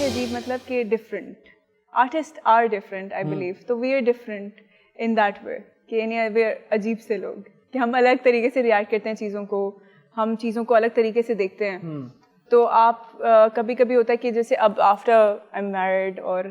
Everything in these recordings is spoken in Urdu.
ہی عجیب مطلب کہ different artist are different I believe. تو we are different in that way کہ یعنی وی آر عجیب سے لوگ کہ ہم الگ طریقے سے ریئیکٹ کرتے ہیں چیزوں کو, ہم چیزوں کو الگ طریقے سے دیکھتے ہیں. تو آپ کبھی کبھی ہوتا ہے کہ جیسے اب آفٹر آئی ایم میرڈ اور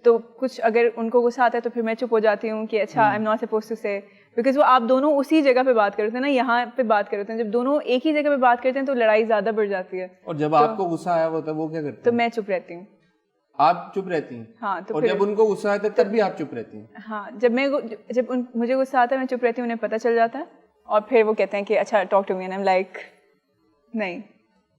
تو کچھ اگر ان کو غصہ آتا ہے تو پھر میں چپ ہو جاتی ہوں کہ اچھا I am not suppose to say, because وہ آپ دونوں اسی جگہ پہ بات کرتے ہیں نا, یہاں پہ بات کرتے ہیں. جب دونوں ایک ہی جگہ پہ بات کرتے ہیں تو لڑائی زیادہ بڑھ جاتی ہے. اور جب آپ کو غصہ آیا ہوتا ہے وہ کیا کرتے ہیں؟ تو میں چپ رہتی ہوں. آپ چپ رہتی ہیں؟ ہاں. تو اور جب ان کو غصہ آتا ہے تب بھی آپ چپ رہتی ہیں؟ ہاں, جب مجھے غصہ آتا ہے میں چپ رہتی ہوں, انہیں پتہ چل جاتا ہے اور پھر وہ کہتے ہیں کہ اچھا talk to me, and I am like نہیں.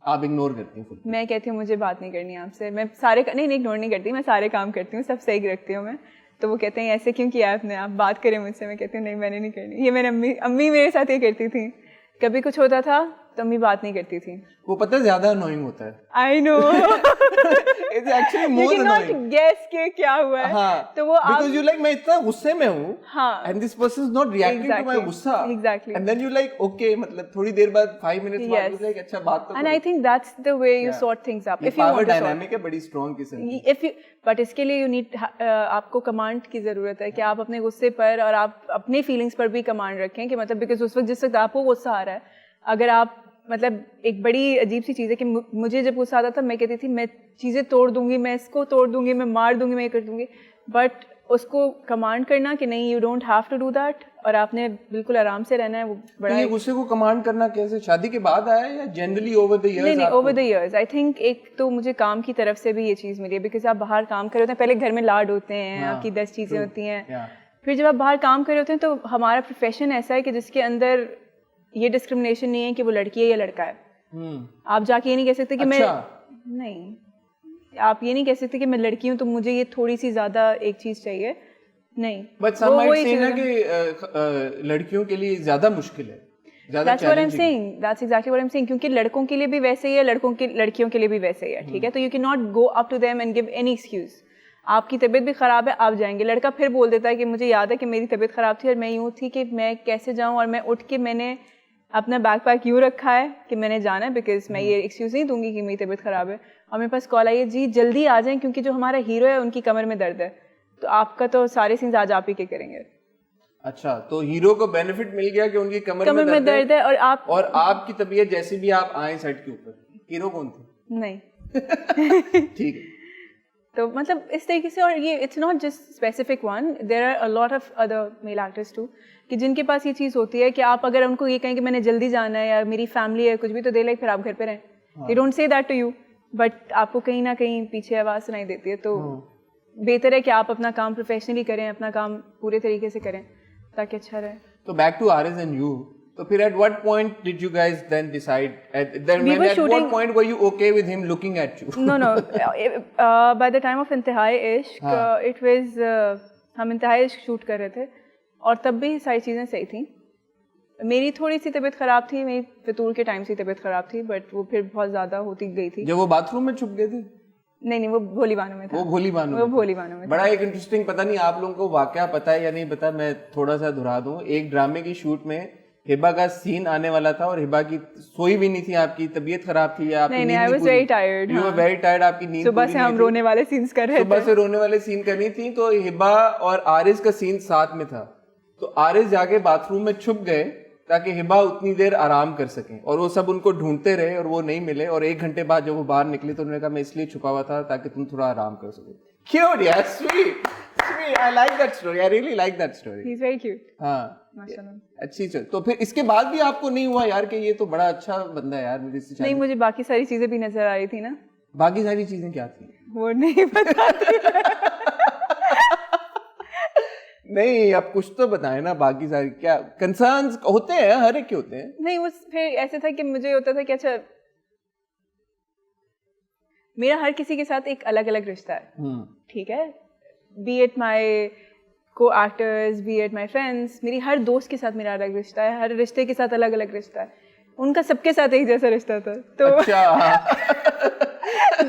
آپ اگنور کرتی ہیں؟ میں کہتی ہوں مجھے بات نہیں کرنی آپ سے. میں سارے نہیں اگنور نہیں کرتی, میں سارے کام کرتی ہوں, سب صحیح رکھتی ہوں میں. تو وہ کہتے ہیں ایسے کیوں کیا آپ نے, آپ بات کریں مجھ سے. میں کہتی ہوں نہیں میں نے نہیں کرنی. یہ میری امی میرے ساتھ یہ کرتی تھیں. کبھی کچھ ہوتا تھا تو امی بات نہیں کرتی تھی. وہ پتہ زیادہ انوئنگ ہوتا ہے. I know It's actually more annoying. گیس کے کیا ہوا ہے. تو وہ because you like میں اتنا غصے میں ہوں ہاں and this person is not reacting to my غصہ. Exactly. And then you like okay مطلب تھوڑی دیر بعد 5 minutes بعد you like اچھا بات تو. And I think that's the way you sort things up. If you want to dynamic ہے بڑی strong قسم کی. But اس کے لیے you need آپ کو کمانڈ کی ضرورت ہے کہ آپ اپنے غصے پر اور آپ اپنے فیلنگس پر بھی کمانڈ رکھیں کہ مطلب بیکاز اس وقت جس وقت آپ کو غصہ آ رہا ہے, اگر آپ مطلب ایک بڑی عجیب سی چیز ہے کہ مجھے جب غصہ آتا تھا میں کہتی تھی میں چیزیں توڑ دوں گی, میں اس کو توڑ دوں گی, میں مار دوں گی, میں یہ کر دوں گی. بٹ اس کو کمانڈ کرنا کہ نہیں you don't have to do that, اور آپ نے بالکل آرام سے رہنا ہے, وہ بڑا. یہ غصے کو کمانڈ کرنا کیسے شادی کے بعد آیا یا جنرلی اوور دی ایئرز؟ نہیں over the years. I think ایک تو مجھے کام کی طرف سے بھی یہ چیز ملی ہے, بیکاز آپ باہر کام کر رہے ہوتے ہیں, پہلے گھر میں لاڈ ہوتے ہیں, آپ کی 10 چیزیں ہوتی ہیں, پھر جب آپ باہر کام کر رہے ہوتے ہیں تو ہمارا پروفیشن ایسا ہے کہ جس کے اندر یہ ڈسکرمنیشن نہیں ہے کہ وہ لڑکی ہے یا لڑکا ہے. آپ جا کے یہ نہیں کہہ سکتے کہ میں نہیں, آپ یہ نہیں کہہ سکتے کہ میں لڑکی ہوں تو مجھے یہ تھوڑی سی زیادہ ایک چیز چاہیے, نہیں. بٹ سم مائٹ سے نا کہ لڑکیوں کے لیے زیادہ مشکل ہے. That's what I'm saying. That's exactly what I'm saying. کیونکہ لڑکوں کے لیے بھی ویسے ہی ہے, لڑکیوں کے لیے بھی ویسے ہی ہے, ٹھیک ہے. تو you cannot go up to them and give any excuse. آپ کی طبیعت بھی خراب ہے, آپ جائیں گے. لڑکا پھر بول دیتا ہے کہ مجھے یاد ہے کہ میری طبیعت خراب تھی اور میں یوں تھی کہ میں کیسے جاؤں, اور میں اٹھ کے میں نے اپنا بیگ پیک یوں رکھا ہے کہ میں نے جانا ہے, بیکاز میں یہ ایکسکیوز نہیں دوں گی کہ میری طبیعت خراب ہے. اور میرے پاس کال آئی ہے جی جلدی آ جائیں کیونکہ جو ہمارا ہیرو ہے ان کی کمر میں درد ہے. تو آپ کا تو سارے سینز آج آپ ہی کے کریں گے. اچھا, تو ہیرو کو بینیفٹ مل گیا کہ ان کی کمر میں درد ہے, اور آپ کی طبیعت جیسی بھی آپ آئیں سیٹ کے اوپر. ہیرو کون تھے؟ نہیں ٹھیک ہے. تو مطلب اس طریقے سے, اور یہ it's not just specific one, there are a lot of other male actors too کہ جن کے پاس یہ چیز ہوتی ہے کہ آپ اگر ان کو یہ کہیں کہ میں نے جلدی جانا ہے یا میری فیملی ہے کچھ بھی, تو دے لائک پھر آپ گھر پہ رہیں. They don't say that to you, but آپ کو کہیں نہ کہیں پیچھے آواز سنائی دیتی ہے. تو بہتر ہے کہ آپ اپنا کام پروفیشنلی کریں, اپنا کام پورے طریقے سے کریں تاکہ اچھا رہے. تو بیک ٹو آرز اینڈ یو, تو پھر at what point did you guys then decide, at what point were you okay with him looking at you? No, by the time of انتہائی عشق, it was ہم انتہائی عشق شوٹ کر رہے تھے اور تب بھی ساری چیزیں صحیح تھیں. میری تھوڑی سی طبیعت خراب تھی, میری فطور کے ٹائم سے طبیعت خراب تھی, بٹ وہ پھر بہت زیادہ ہوتی گئی تھی. جب وہ باتھ روم میں چھپ گئے تھے؟ نہیں وہ بھولی بانو میں تھا. وہ بھولی بانو میں بڑا ایک انٹرسٹنگ, پتہ نہیں آپ لوگوں کو واقعہ پتہ ہے یا نہیں پتہ, میں تھوڑا سا دہرا دوں. ایک ڈرامے کی شوٹ میں ہبا کا سین آنے والا تھا اور ہبا کی سوئی بھی نہیں تھی, آپ کی طبیعت خراب تھی, آپ کی نیند I was very tired. You were very tired, آپ کی نیند صبح سے ہم رونے والے سینز کر رہے تھے, صبح سے رونے والے سین کرنی تھی. تو ہبا اور عارض کا سین ساتھ میں تھا, تو عارض جا کے باتھ روم میں چھپ گئے تاکہ ہبا اتنی دیر آرام کر سکیں, اور وہ سب ان کو ڈھونڈتے رہے اور وہ نہیں ملے. اور 1 گھنٹے بعد جب وہ باہر نکلے تو انہوں نے کہا میں اس لیے چھپا ہوا تھا تاکہ تم تھوڑا آرام کر سکو. Cute, yeah, sweet. I like that story. I really like that story. He's very cute. ہاں ماشاءاللہ. اچھی چل. تو پھر اس کے بعد بھی آپ کو نہیں ہوا یار کہ یہ تو بڑا اچھا بندہ ہے یار میرے سے؟ نہیں, مجھے باقی ساری چیزیں بھی نظر آ رہی تھی نا. باقی ساری چیزیں کیا تھیں وہ نہیں پتا. نہیں, اب کچھ تو بتائیں نا. باقی ساری کیا کنسرنز ہوتے ہیں, ہر ایک کے ہوتے ہیں. نہیں, وہ پھر ایسے تھا کہ مجھے ہوتا تھا کہ اچھا میرا ہر کسی کے ساتھ ایک الگ الگ رشتہ ہے, ٹھیک ہے, be it my co-actors, be it my friends. میری ہر دوست کے ساتھ میرا الگ رشتہ ہے, ہر رشتے کے ساتھ الگ الگ رشتہ ہے. ان کا سب کے ساتھ ایک جیسا رشتہ تھا. تو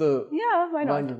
the Yeah, why not?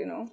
you know.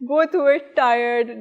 both were tired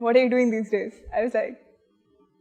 what are you doing these days? I was like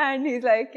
And he's like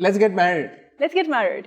let's get married.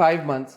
5 months.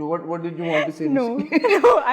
What did you want to say? No, I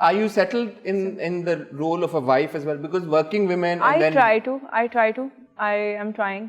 Are you settled in the role of a wife as well? Because working women and then I try to. I am trying.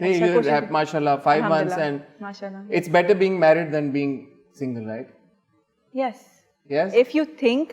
you have mashallah 5 months and mashallah it's better being married than being single, right? yes if you think,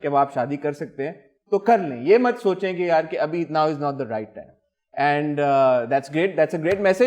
کہ اب آپ شادی کر سکتے ہیں تو کر لیں. یہ مت سوچیں کہ یار کہ ابھی now is not the right time. And that's great. That's a great message.